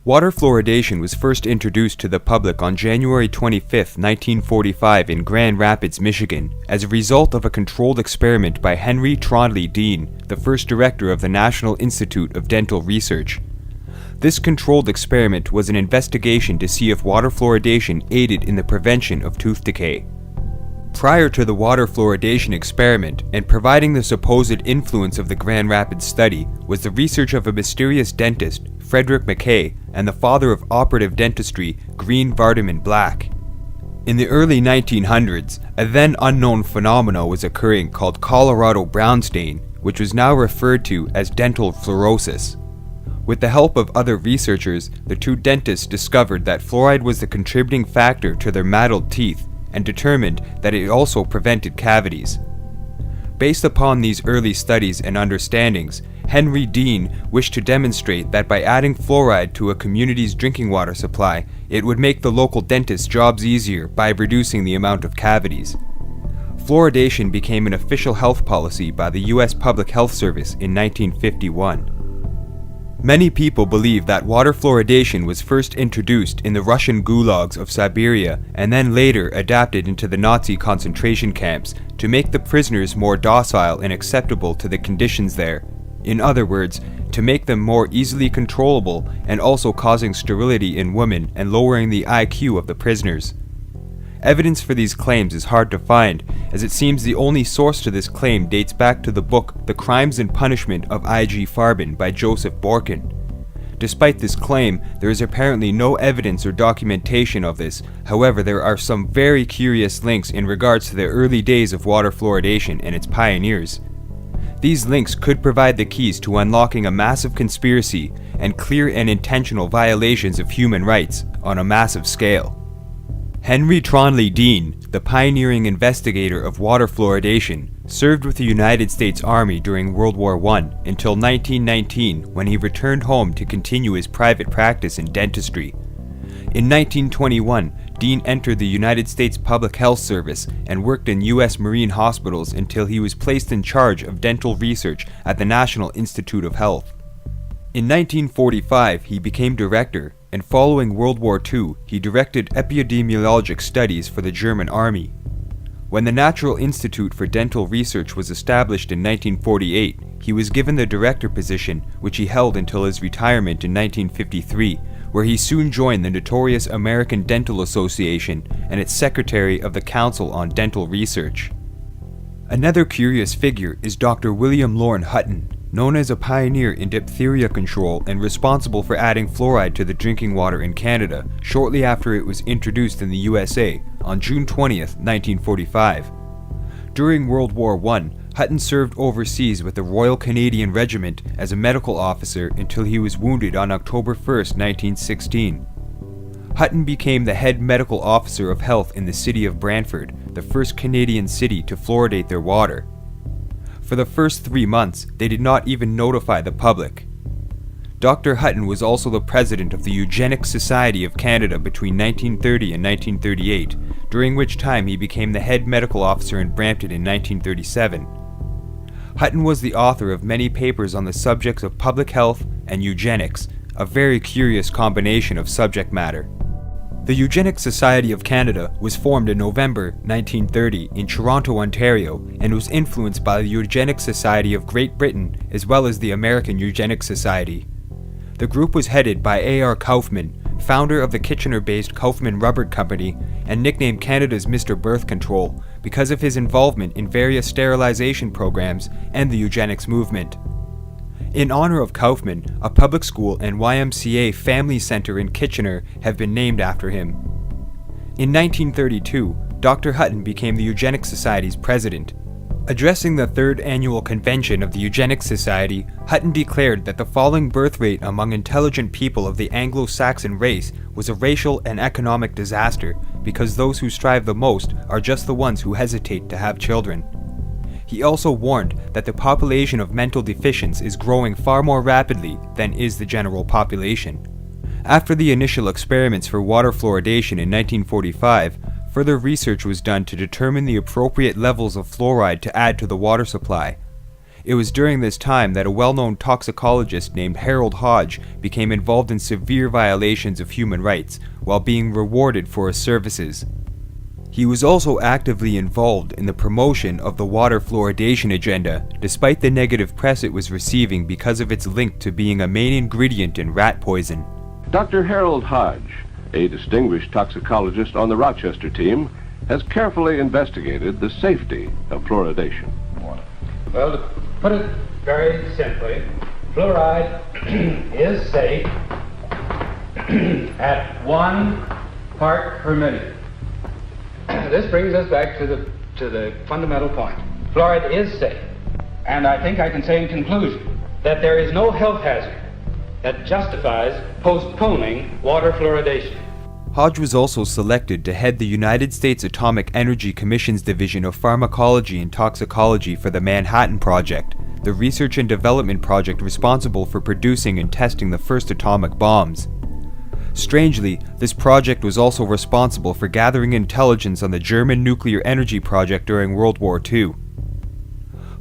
Water fluoridation was first introduced to the public on January 25, 1945 in Grand Rapids, Michigan, as a result of a controlled experiment by Henry Trondle Dean, the first director of the National Institute of Dental Research. This controlled experiment was an investigation to see if water fluoridation aided in the prevention of tooth decay. Prior to the water fluoridation experiment, and providing the supposed influence of the Grand Rapids study, was the research of a mysterious dentist, Frederick Mackay, and the father of operative dentistry, Green Vardaman Black. In the early 1900s, a then unknown phenomenon was occurring called Colorado brown stain, which was now referred to as dental fluorosis. With the help of other researchers, the two dentists discovered that fluoride was the contributing factor to their mottled teeth, and determined that it also prevented cavities. Based upon these early studies and understandings, Henry Dean wished to demonstrate that by adding fluoride to a community's drinking water supply, it would make the local dentist's jobs easier by reducing the amount of cavities. Fluoridation became an official health policy by the U.S. Public Health Service in 1951. Many people believe that water fluoridation was first introduced in the Russian gulags of Siberia and then later adapted into the Nazi concentration camps to make the prisoners more docile and acceptable to the conditions there. In other words, to make them more easily controllable and also causing sterility in women and lowering the IQ of the prisoners. Evidence for these claims is hard to find, as it seems the only source to this claim dates back to the book The Crimes and Punishment of I.G. Farben by Joseph Borkin. Despite this claim, there is apparently no evidence or documentation of this. However, there are some very curious links in regards to the early days of water fluoridation and its pioneers. These links could provide the keys to unlocking a massive conspiracy and clear and intentional violations of human rights on a massive scale. Henry Trondle Dean, the pioneering investigator of water fluoridation, served with the United States Army during World War I until 1919, when he returned home to continue his private practice in dentistry. In 1921, Dean entered the United States Public Health Service and worked in U.S. Marine hospitals until he was placed in charge of dental research at the National Institute of Health. In 1945, he became director, and following World War II, he directed epidemiologic studies for the German Army. When the Natural Institute for Dental Research was established in 1948, he was given the director position, which he held until his retirement in 1953, where he soon joined the notorious American Dental Association and its secretary of the Council on Dental Research. Another curious figure is Dr. William Lorne Hutton, known as a pioneer in diphtheria control and responsible for adding fluoride to the drinking water in Canada shortly after it was introduced in the USA on June 20, 1945. During World War I, Hutton served overseas with the Royal Canadian Regiment as a medical officer until he was wounded on October 1, 1916. Hutton became the head medical officer of health in the city of Brantford, the first Canadian city to fluoridate their water. For the first 3 months, they did not even notify the public. Dr. Hutton was also the president of the Eugenics Society of Canada between 1930 and 1938, during which time he became the head medical officer in Brampton in 1937. Hutton was the author of many papers on the subjects of public health and eugenics, a very curious combination of subject matter. The Eugenics Society of Canada was formed in November 1930 in Toronto, Ontario, and was influenced by the Eugenics Society of Great Britain as well as the American Eugenics Society. The group was headed by A.R. Kaufman, founder of the Kitchener-based Kaufman Rubber Company, and nicknamed Canada's Mr. Birth Control because of his involvement in various sterilization programs and the eugenics movement. In honor of Kaufman, a public school and YMCA family center in Kitchener have been named after him. In 1932, Dr. Hutton became the Eugenics Society's president. Addressing the third annual convention of the Eugenics Society, Hutton declared that the falling birth rate among intelligent people of the Anglo-Saxon race was a racial and economic disaster because those who strive the most are just the ones who hesitate to have children. He also warned that the population of mental deficients is growing far more rapidly than is the general population. After the initial experiments for water fluoridation in 1945, further research was done to determine the appropriate levels of fluoride to add to the water supply. It was during this time that a well-known toxicologist named Harold Hodge became involved in severe violations of human rights while being rewarded for his services. He was also actively involved in the promotion of the water fluoridation agenda, despite the negative press it was receiving because of its link to being a main ingredient in rat poison. Dr. Harold Hodge, a distinguished toxicologist on the Rochester team, has carefully investigated the safety of fluoridation. Well, to put it very simply, fluoride is safe at 1 part per million. This brings us back to the fundamental point. Fluoride is safe, and I think I can say in conclusion that there is no health hazard that justifies postponing water fluoridation. Hodge was also selected to head the United States Atomic Energy Commission's Division of Pharmacology and Toxicology for the Manhattan Project, the research and development project responsible for producing and testing the first atomic bombs. Strangely, this project was also responsible for gathering intelligence on the German nuclear energy project during World War II.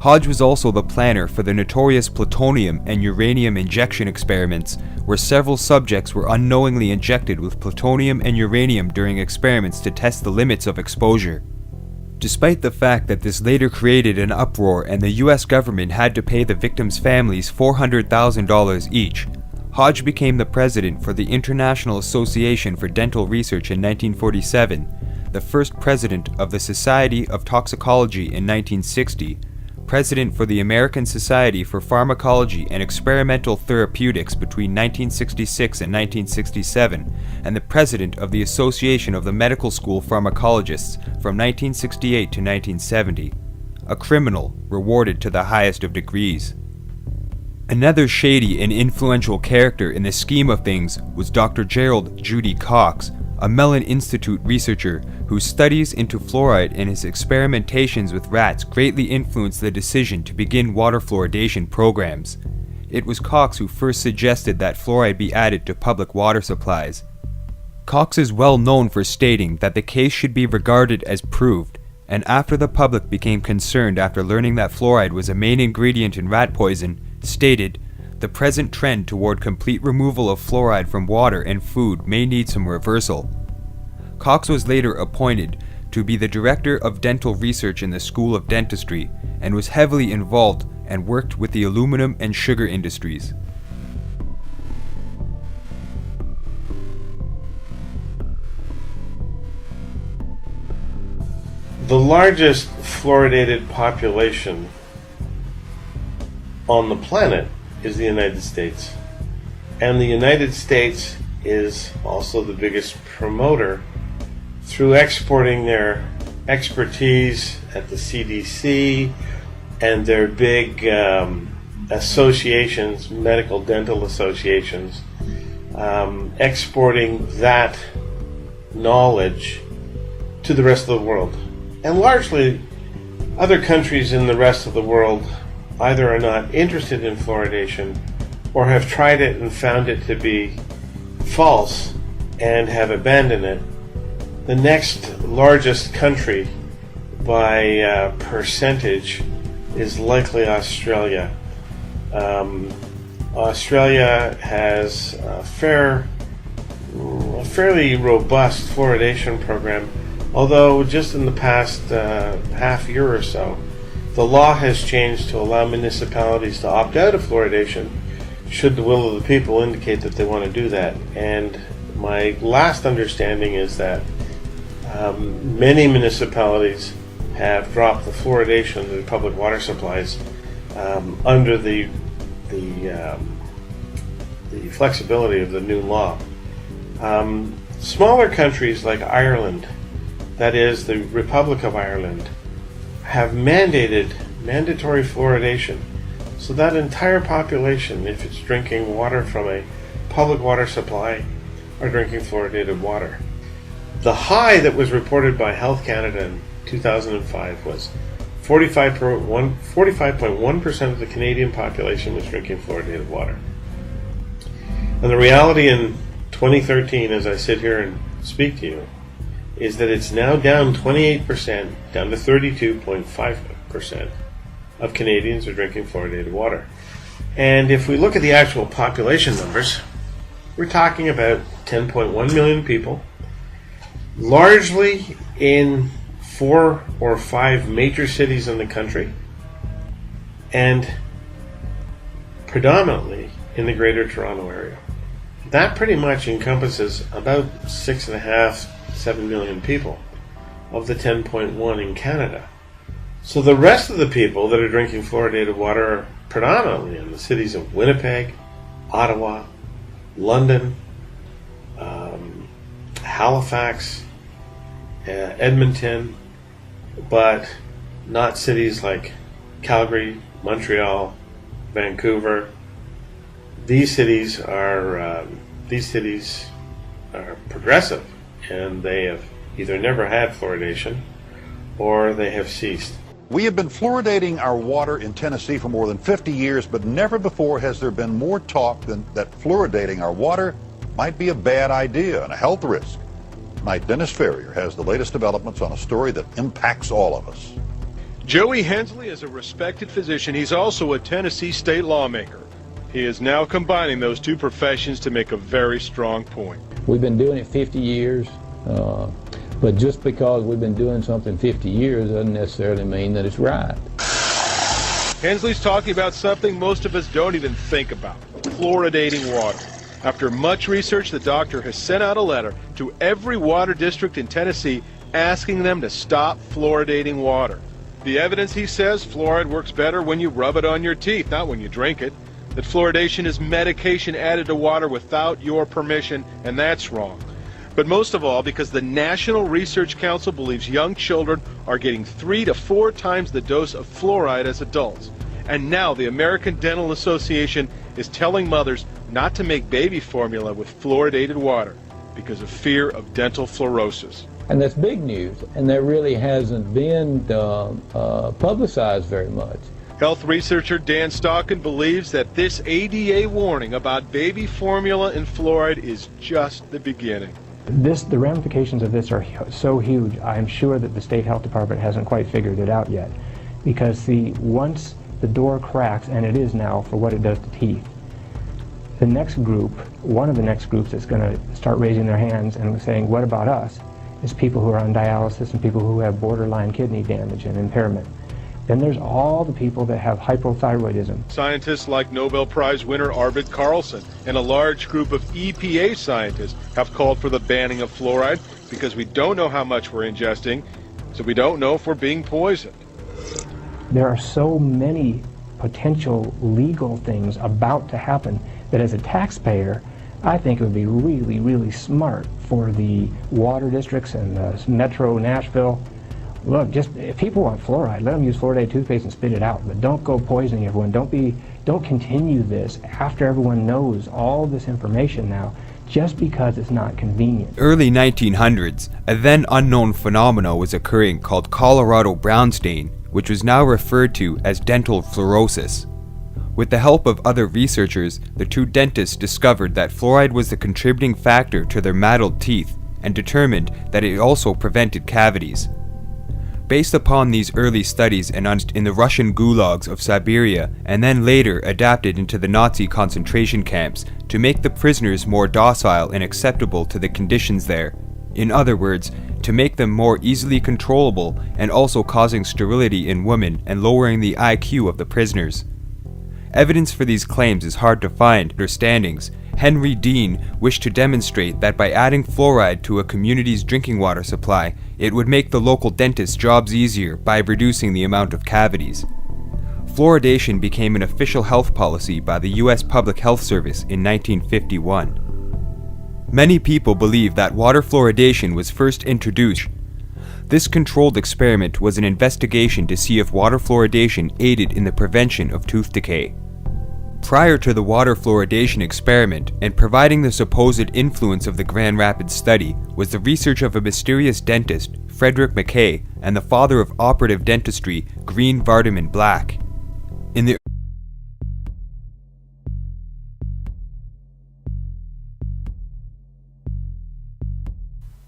Hodge was also the planner for the notorious plutonium and uranium injection experiments, where several subjects were unknowingly injected with plutonium and uranium during experiments to test the limits of exposure. Despite the fact that this later created an uproar and the US government had to pay the victims' families $400,000 each, Hodge became the president for the International Association for Dental Research in 1947, the first president of the Society of Toxicology in 1960, president for the American Society for Pharmacology and Experimental Therapeutics between 1966 and 1967, and the president of the Association of the Medical School Pharmacologists from 1968 to 1970. A criminal rewarded to the highest of degrees. Another shady and influential character in the scheme of things was Dr. Gerald Judy Cox, a Mellon Institute researcher whose studies into fluoride and his experimentations with rats greatly influenced the decision to begin water fluoridation programs. It was Cox who first suggested that fluoride be added to public water supplies. Cox is well known for stating that the case should be regarded as proved, and after the public became concerned after learning that fluoride was a main ingredient in rat poison, stated, "The present trend toward complete removal of fluoride from water and food may need some reversal." Cox was later appointed to be the director of dental research in the School of Dentistry and was heavily involved and worked with the aluminum and sugar industries. The largest fluoridated population on the planet is the United States. And the United States is also the biggest promoter through exporting their expertise at the CDC and their big associations, medical dental associations, exporting that knowledge to the rest of the world. And largely, other countries in the rest of the world either are not interested in fluoridation or have tried it and found it to be false and have abandoned it. The next largest country by percentage is likely Australia. Australia has a fairly robust fluoridation program, although just in the past half year or so, the law has changed to allow municipalities to opt out of fluoridation should the will of the people indicate that they want to do that. And my last understanding is that many municipalities have dropped the fluoridation of their public water supplies under the flexibility of the new law. Smaller countries like Ireland, that is the Republic of Ireland, have mandatory fluoridation. So that entire population, if it's drinking water from a public water supply, are drinking fluoridated water. The high that was reported by Health Canada in 2005 was 45.1% of the Canadian population was drinking fluoridated water. And the reality in 2013, as I sit here and speak to you, is that it's now down 28%, down to 32.5% of Canadians are drinking fluoridated water. And if we look at the actual population numbers, we're talking about 10.1 million people, largely in 4 or 5 major cities in the country, and predominantly in the Greater Toronto area. That pretty much encompasses about 6.5–7 million people of the 10.1 in Canada. So the rest of the people that are drinking fluoridated water are predominantly in the cities of Winnipeg, Ottawa, London, Halifax, Edmonton, but not cities like Calgary, Montreal, Vancouver. These cities are progressive, and they have either never had fluoridation or they have ceased. We have been fluoridating our water in Tennessee for more than 50 years, but never before has there been more talk that fluoridating our water might be a bad idea and a health risk. Tonight, Dennis Ferrier has the latest developments on a story that impacts all of us. Joey Hensley is a respected physician. He's also a Tennessee state lawmaker. He is now combining those two professions to make a very strong point. We've been doing it 50 years, but just because we've been doing something 50 years doesn't necessarily mean that it's right. Hensley's talking about something most of us don't even think about: fluoridating water. After much research, the doctor has sent out a letter to every water district in Tennessee asking them to stop fluoridating water. The evidence, he says, fluoride works better when you rub it on your teeth, not when you drink it. That fluoridation is medication added to water without your permission, and that's wrong. But most of all, because the National Research Council believes young children are getting 3 to 4 times the dose of fluoride as adults. And now the American Dental Association is telling mothers not to make baby formula with fluoridated water because of fear of dental fluorosis. And that's big news, and that really hasn't been publicized very much. Health researcher Dan Stockin believes that this ADA warning about baby formula and fluoride is just the beginning. The ramifications of this are so huge. I'm sure that the state health department hasn't quite figured it out yet, because once the door cracks, and it is now for what it does to teeth, the next group, one of the next groups that's going to start raising their hands and saying, what about us, is people who are on dialysis and people who have borderline kidney damage and impairment. Then there's all the people that have hypothyroidism. Scientists like Nobel Prize winner Arvid Carlson and a large group of EPA scientists have called for the banning of fluoride because we don't know how much we're ingesting, so we don't know if we're being poisoned. There are so many potential legal things about to happen that as a taxpayer, I think it would be really, really smart for the water districts and the Metro Nashville. Look, just if people want fluoride, let them use fluoridated toothpaste and spit it out, but don't go poisoning everyone. Don't continue this after everyone knows all this information now, just because it's not convenient. Early 1900s, a then unknown phenomenon was occurring called Colorado brown stain, which was now referred to as dental fluorosis. With the help of other researchers, the two dentists discovered that fluoride was the contributing factor to their mottled teeth and determined that it also prevented cavities. Based upon these early studies and in the Russian gulags of Siberia, and then later adapted into the Nazi concentration camps to make the prisoners more docile and acceptable to the conditions there. In other words, to make them more easily controllable and also causing sterility in women and lowering the IQ of the prisoners. Evidence for these claims is hard to find. Understandings. Henry Dean wished to demonstrate that by adding fluoride to a community's drinking water supply, it would make the local dentist's jobs easier by reducing the amount of cavities. Fluoridation became an official health policy by the U.S. Public Health Service in 1951. Many people believe that water fluoridation was first introduced. This controlled experiment was an investigation to see if water fluoridation aided in the prevention of tooth decay. Prior to the water fluoridation experiment and providing the supposed influence of the Grand Rapids study was the research of a mysterious dentist, Frederick Mackay, and the father of operative dentistry, Green Vardaman Black.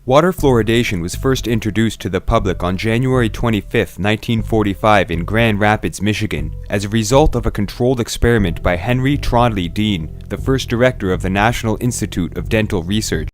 Water fluoridation was first introduced to the public on January 25, 1945 in Grand Rapids, Michigan, as a result of a controlled experiment by Henry Trodley Dean, the first director of the National Institute of Dental Research.